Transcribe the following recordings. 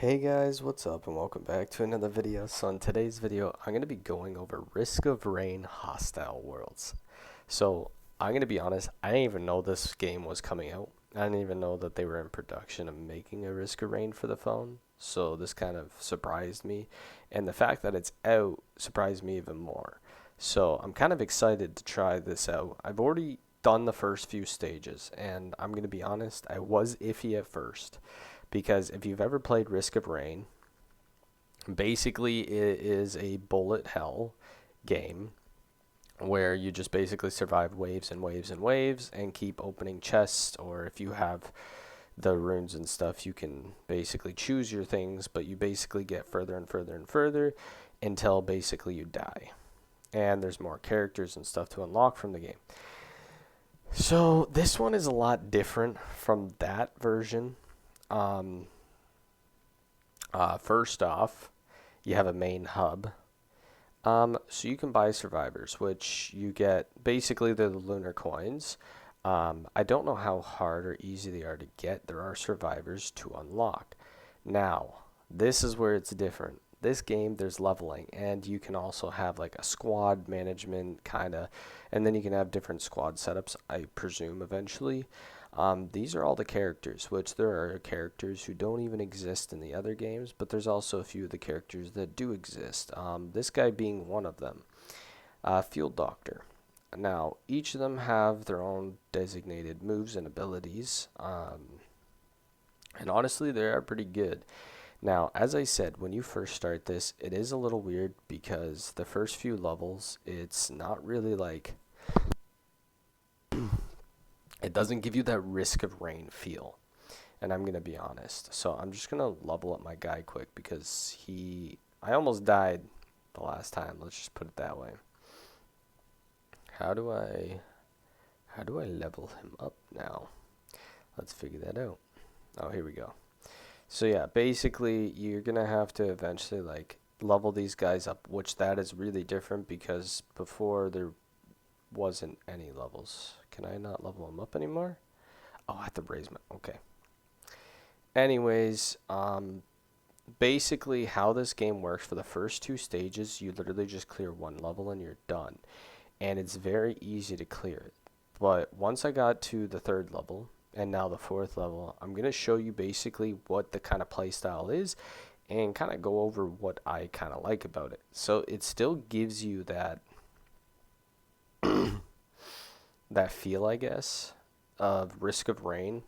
Hey guys, what's up and welcome back to another video. So in today's video, I'm going to be going over Risk of Rain Hostile Worlds. So I'm going to be honest, I didn't even know this game was coming out. I didn't even know that they were in production of making a Risk of Rain for the phone. So this kind of surprised me. And the fact that it's out surprised me even more. So I'm kind of excited to try this out. I've already done the first few stages and I'm going to be honest, I was iffy at first. Because if you've ever played Risk of Rain, basically it is a bullet hell game where you just basically survive waves and waves and waves and keep opening chests, or if you have the runes and stuff, you can basically choose your things, but you basically get further and further and further until basically you die. And there's more characters and stuff to unlock from the game. So this one is a lot different from that version. Um, First off, you have a main hub. So you can buy survivors, which you get basically they're the lunar coins. I don't know how hard or easy they are to get. There are survivors to unlock. Now, this is where it's different. This game, there's leveling, and you can also have like a squad management kind of, and then you can have different squad setups, I presume, eventually. These are all the characters, which there are characters who don't even exist in the other games, but there's also a few of the characters that do exist. This guy being one of them, Field Doctor. Now, each of them have their own designated moves and abilities, and honestly, they are pretty good. Now, as I said, when you first start this, it is a little weird because the first few levels, it's not really like it doesn't give you that Risk of Rain feel. And I'm going to be honest. So I'm just going to level up my guy quick because I almost died the last time. Let's just put it that way. How do I level him up now? Let's figure that out. Oh, here we go. So yeah, basically you're going to have to eventually like level these guys up, which that is really different because before there wasn't any levels. Can I not level them up anymore? Oh, I have to raise my, okay. Anyways, basically how this game works for the first two stages, you literally just clear one level and you're done. And it's very easy to clear it. But once I got to the third level and now the fourth level, I'm going to show you basically what the kind of play style is and kind of go over what I kind of like about it. So it still gives you that that feel, I guess, of Risk of Rain,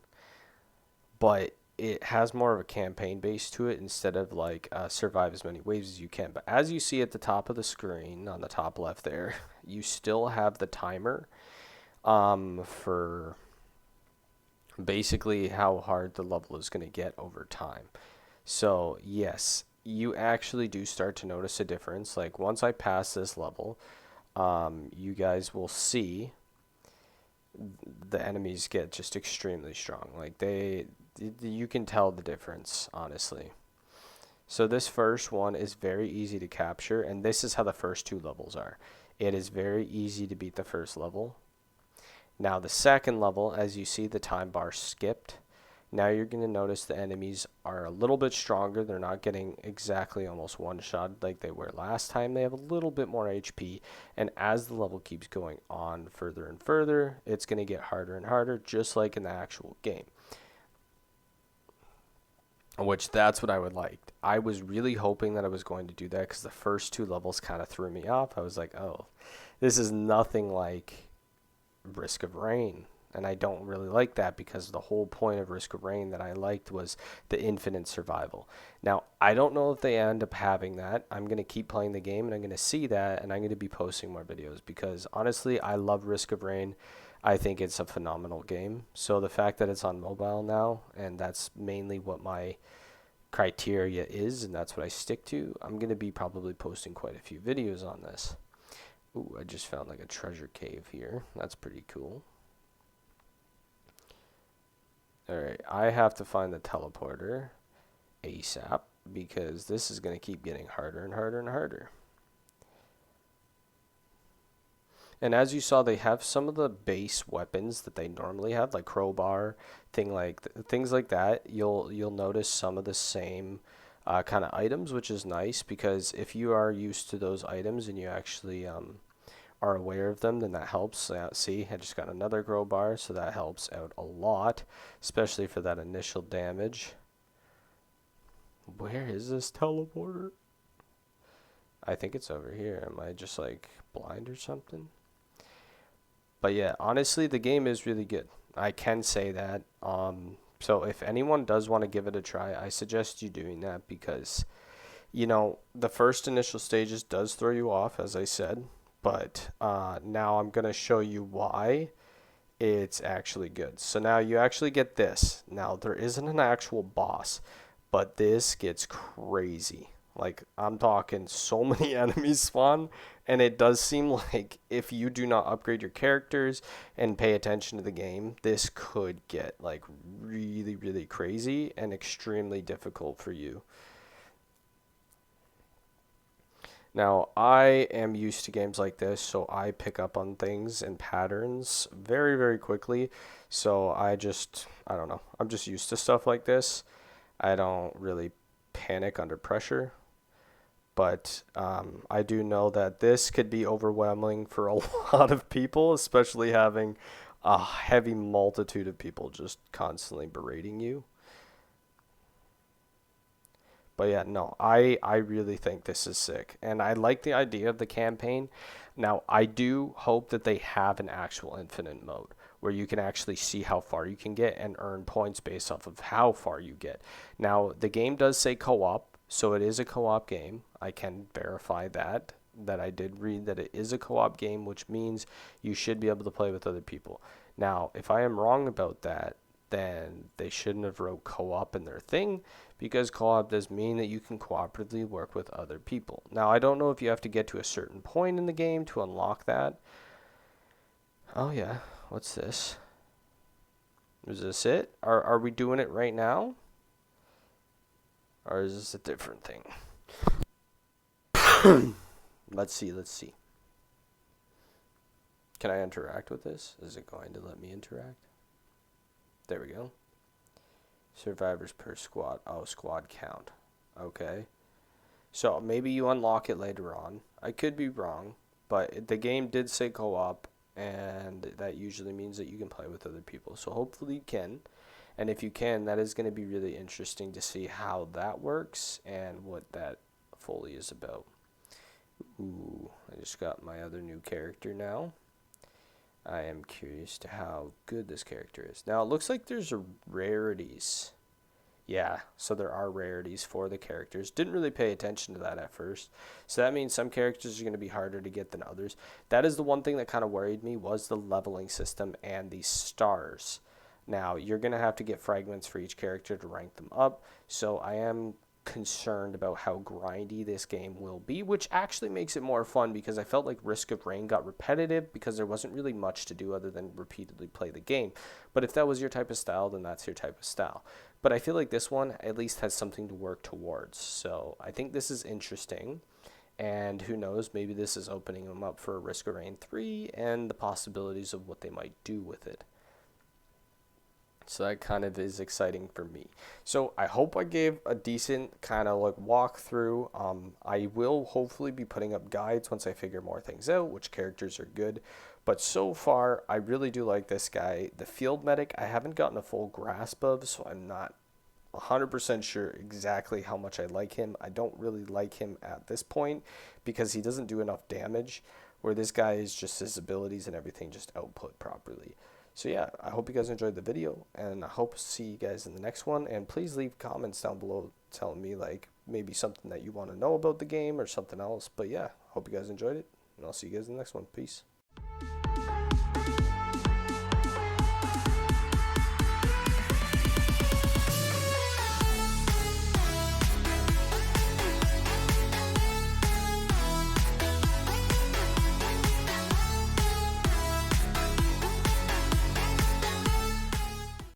but it has more of a campaign base to it instead of like survive as many waves as you can. But as you see at the top of the screen, on the top left there, you still have the timer for basically how hard the level is going to get over time. So yes, you actually do start to notice a difference. Like once I pass this level, you guys will see the enemies get just extremely strong. Like you can tell the difference, honestly. So this first one is very easy to capture, and this is how the first two levels are. It is very easy to beat the first level. Now the second level, as you see the time bar skipped, now you're going to notice the enemies are a little bit stronger. They're not getting exactly almost one shot like they were last time. They have a little bit more HP. And as the level keeps going on further and further, it's going to get harder and harder, just like in the actual game. Which that's what I would like. I was really hoping that I was going to do that because the first two levels kind of threw me off. I was like, oh, this is nothing like Risk of Rain. And I don't really like that because the whole point of Risk of Rain that I liked was the infinite survival. Now, I don't know if they end up having that. I'm going to keep playing the game and I'm going to see that and I'm going to be posting more videos because honestly, I love Risk of Rain. I think it's a phenomenal game. So the fact that it's on mobile now, and that's mainly what my criteria is, and that's what I stick to, I'm going to be probably posting quite a few videos on this. Ooh, I just found like a treasure cave here. That's pretty cool. Alright, I have to find the teleporter ASAP because this is going to keep getting harder and harder and harder. And as you saw, they have some of the base weapons that they normally have, like crowbar, things like that. You'll notice some of the same kind of items, which is nice because if you are used to those items and you actually are aware of them, then that helps. See, I just got another grow bar, so that helps out a lot, especially for that initial damage. Where is this teleporter? I think it's over here. Am I just like blind or something? But yeah, honestly, the game is really good. I can say that. So if anyone does want to give it a try, I suggest you doing that because, you know, the first initial stages does throw you off, as I said, but now I'm going to show you why it's actually good. So now you actually get this. Now, there isn't an actual boss, but this gets crazy. Like, I'm talking so many enemies spawn, and it does seem like if you do not upgrade your characters and pay attention to the game, this could get, like, really, really crazy and extremely difficult for you. Now, I am used to games like this, so I pick up on things and patterns very, very quickly. So I don't know, I'm just used to stuff like this. I don't really panic under pressure, but I do know that this could be overwhelming for a lot of people, especially having a heavy multitude of people just constantly berating you. But yeah, no, I really think this is sick. And I like the idea of the campaign. Now, I do hope that they have an actual infinite mode where you can actually see how far you can get and earn points based off of how far you get. Now, the game does say co-op, so it is a co-op game. I can verify that I did read that it is a co-op game, which means you should be able to play with other people. Now, if I am wrong about that, then they shouldn't have wrote co-op in their thing because co-op does mean that you can cooperatively work with other people. Now, I don't know if you have to get to a certain point in the game to unlock that. Oh yeah, what's this? Is this it? Are we doing it right now? Or is this a different thing? Let's see, let's see. Can I interact with this? Is it going to let me interact? There we go. Survivors per squad. Oh, squad count. Okay. So maybe you unlock it later on. I could be wrong, but the game did say co-op, and that usually means that you can play with other people. So hopefully you can. And if you can, that is going to be really interesting to see how that works and what that fully is about. Ooh, I just got my other new character now. I am curious to how good this character is. Now, it looks like there's rarities. Yeah, so there are rarities for the characters. Didn't really pay attention to that at first. So that means some characters are going to be harder to get than others. That is the one thing that kind of worried me was the leveling system and the stars. Now, you're going to have to get fragments for each character to rank them up. So I am concerned about how grindy this game will be, which actually makes it more fun because I felt like Risk of Rain got repetitive because there wasn't really much to do other than repeatedly play the game. But if that was your type of style, then that's your type of style. But I feel like this one at least has something to work towards. So I think this is interesting. And who knows, maybe this is opening them up for Risk of Rain 3 and the possibilities of what they might do with it. So that kind of is exciting for me. So I hope I gave a decent kind of like walkthrough. I will hopefully be putting up guides once I figure more things out, which characters are good. But so far, I really do like this guy. The field medic, I haven't gotten a full grasp of, so I'm not 100% sure exactly how much I like him. I don't really like him at this point because he doesn't do enough damage, where this guy is just his abilities and everything just output properly. So yeah, I hope you guys enjoyed the video, and I hope to see you guys in the next one. And please leave comments down below telling me like maybe something that you want to know about the game or something else. But yeah, hope you guys enjoyed it, and I'll see you guys in the next one. Peace.